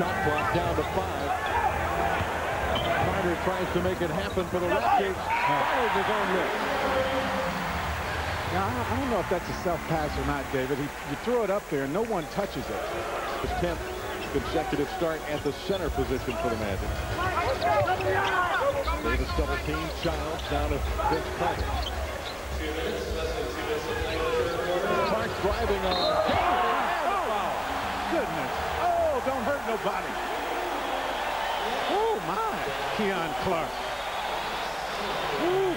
Shot clock down to 5. Carter tries to make it happen for the Raptors. Follows his own miss. Now, I don't know if that's a self-pass or not, David. You throw it up there, and no one touches it. His 10th consecutive start at the center position for the Magic. Davis double team. Childs down to Vince Carter. 2 minutes, less than 2 minutes to play in the third quarter. Clark driving on. Goodness. Oh, don't hurt nobody. Oh, my. Keon Clark. Ooh.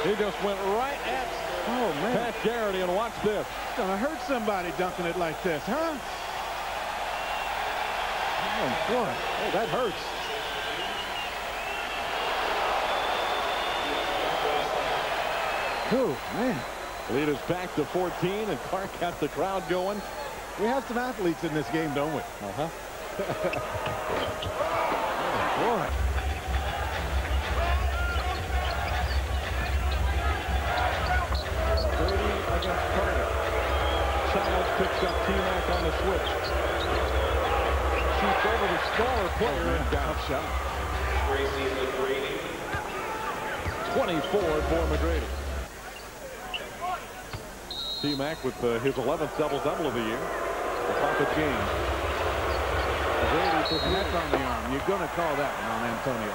He just went right at Pat Garrity, and watch this. It's going to hurt somebody dunking it like this, huh? Oh, boy. Oh, that hurts. Oh, man. Lead is back to 14, and Clark got the crowd going. We have some athletes in this game, don't we? Uh-huh. Oh, boy. Brady against Carter. Childs picks up T-Mac on the switch. Shoots over the smaller player and down shot. Tracy McGrady. 24 for McGrady. T-Mac with his 11th double-double of the year. The Pocket game. McGrady for And that's on the arm. You're going to call that one on Antonio.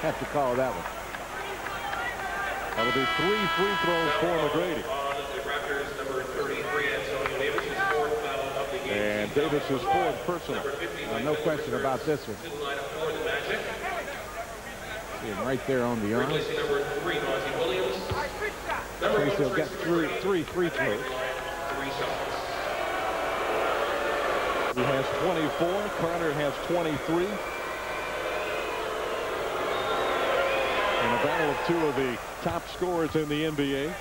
Have to call that one. That'll be 3 free throws for McGrady. On the Raptors, number 33, Antonio Davis, his 4th foul of the game. And Davis's 4th personal. No question about this one. To the lineup for the Magic. See him right there on the arm. Replacing number 3, Monty Williams. Tracy will get three free throws. 3 shots. He has 24. Carter has 23. In a battle of 2 of the top scorers in the NBA.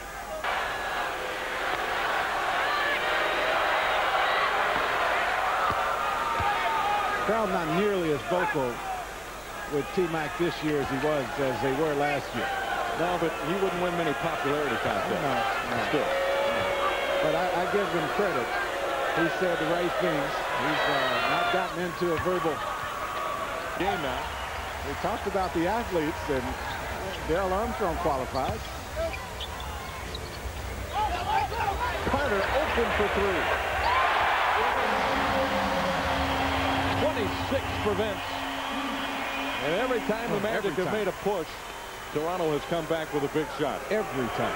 Crowd not nearly as vocal with T-Mac this year as they were last year. No, but he wouldn't win many popularity contests. No. Still. But I give him credit. He said the right things. He's not gotten into a verbal Game now. We talked about the athletes, and Darrell Armstrong qualifies. Carter open for 3. 26 for Vince. And every time the Magic have made a push, Toronto has come back with a big shot. Every time.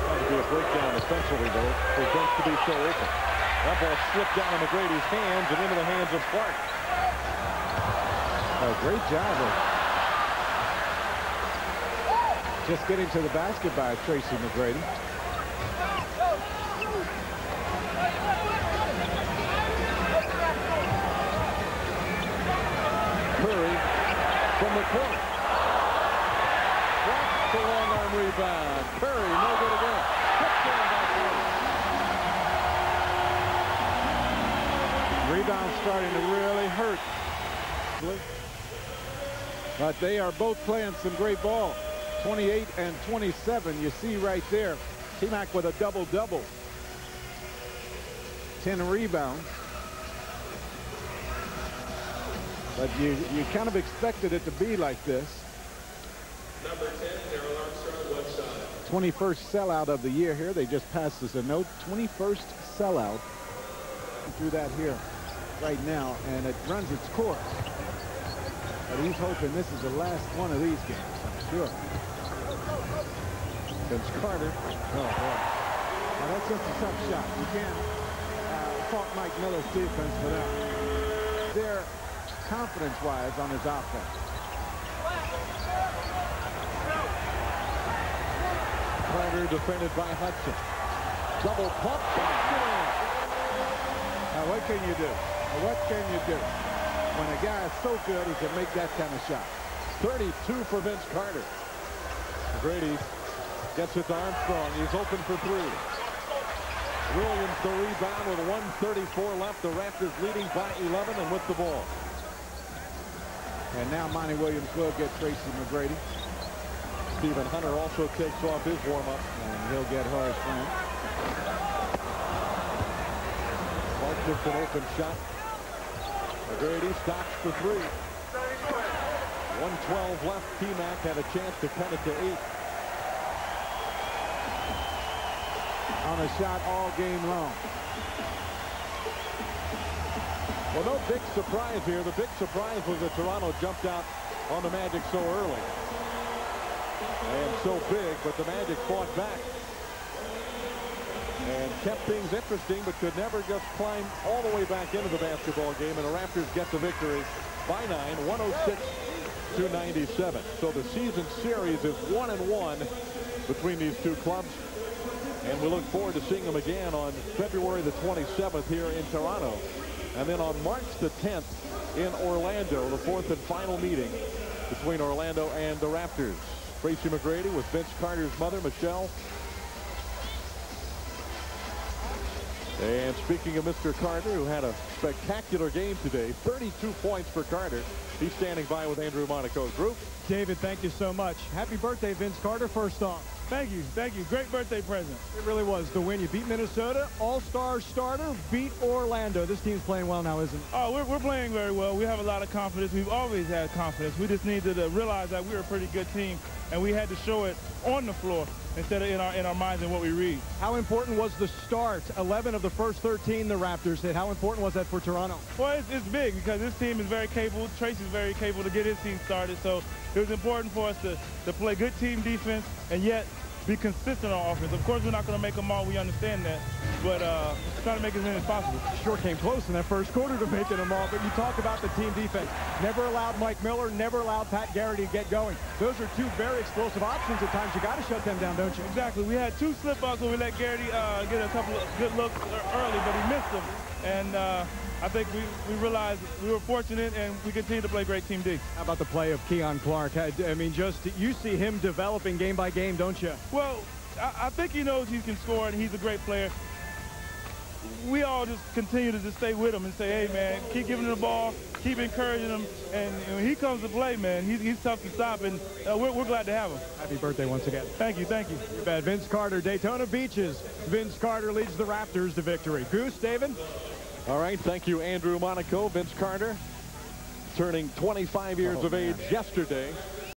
That'll be a breakdown defensively, though, for Vince to be so open. That ball slipped down in McGrady's hands and into the hands of Clark. A great job of just getting to the basket by Tracy McGrady. Curry from the corner. Watch the long-arm rebound. Curry, no good again. Tipped in by Curry. Rebound starting to really hurt. But they are both playing some great ball. 28 and 27. You see right there. T-Mac with a double-double. 10 rebounds. But you kind of expected it to be like this. Number 10, Darrell Armstrong, 1 shot. 21st sellout of the year here. They just passed us a note. 21st sellout. Through that here right now, and it runs its course. But he's hoping this is the last one of these games, I'm sure. Vince Carter. Oh, boy. Now, that's just a tough shot. You can't fault Mike Miller's defense for that. They're confidence-wise on his offense. Carter defended by Hudson. Double pump. Now, what can you do? What can you do? When a guy is so good, he can make that kind of shot. 32 for Vince Carter. McGrady gets it to Armstrong. He's open for 3. Williams the rebound with 1:34 left. The Raptors leading by 11 and with the ball. And now Monty Williams will get Tracy McGrady. Stephen Hunter also takes off his warm-up. And he'll get Horace Grant. Just an open shot. McGrady stops for three. 1:12 left. T-Mac had a chance to cut it to 8. On a shot all game long. Well, no big surprise here. The big surprise was that Toronto jumped out on the Magic so early. And so big, but the Magic fought back. And kept things interesting, but could never just climb all the way back into the basketball game. And the Raptors get the victory by 9, 106-97. So the season series is 1-1 between these two clubs. And we look forward to seeing them again on February the 27th here in Toronto. And then on March the 10th in Orlando, the 4th and final meeting between Orlando and the Raptors. Tracy McGrady with Vince Carter's mother, Michelle. And speaking of Mr. Carter, who had a spectacular game today, 32 points for Carter. He's standing by with Andrew Monaco's group. David, thank you so much. Happy birthday, Vince Carter, first off. Thank you. Thank you. Great birthday present. It really was. The win. You beat Minnesota, all-star starter, beat Orlando. This team's playing well now, isn't it? Oh, we're playing very well. We have a lot of confidence. We've always had confidence. We just needed to realize that we're a pretty good team, and we had to show it on the floor instead of in our minds and what we read. How important was the start? 11 of the first 13 the Raptors hit. How important was that for Toronto? Well, it's big because this team is very capable. Tracy's very capable to get his team started, so it was important for us to play good team defense and yet be consistent on offense. Of course, we're not going to make them all. We understand that. But try to make as many as possible. Sure came close in that first quarter to making them all. But you talk about the team defense. Never allowed Mike Miller, never allowed Pat Garrity to get going. Those are two very explosive options at times. You got to shut them down, don't you? Exactly. We had 2 slip-ups where we let Garrity get a couple of good looks early, but he missed them. And I think we realized we were fortunate, and we continue to play great Team D. How about the play of Keon Clark? I mean, just you see him developing game by game, don't you? Well, I think he knows he can score, and he's a great player. We all just continue to just stay with him and say, hey, man, keep giving him the ball, keep encouraging him. And when he comes to play, man, he's tough to stop, and we're glad to have him. Happy birthday once again. Thank you, thank you. You bet. Vince Carter, Daytona Beaches. Vince Carter leads the Raptors to victory. Goose, David? All right, thank you, Andrew Monaco. Vince Carter turning 25 years of age yesterday.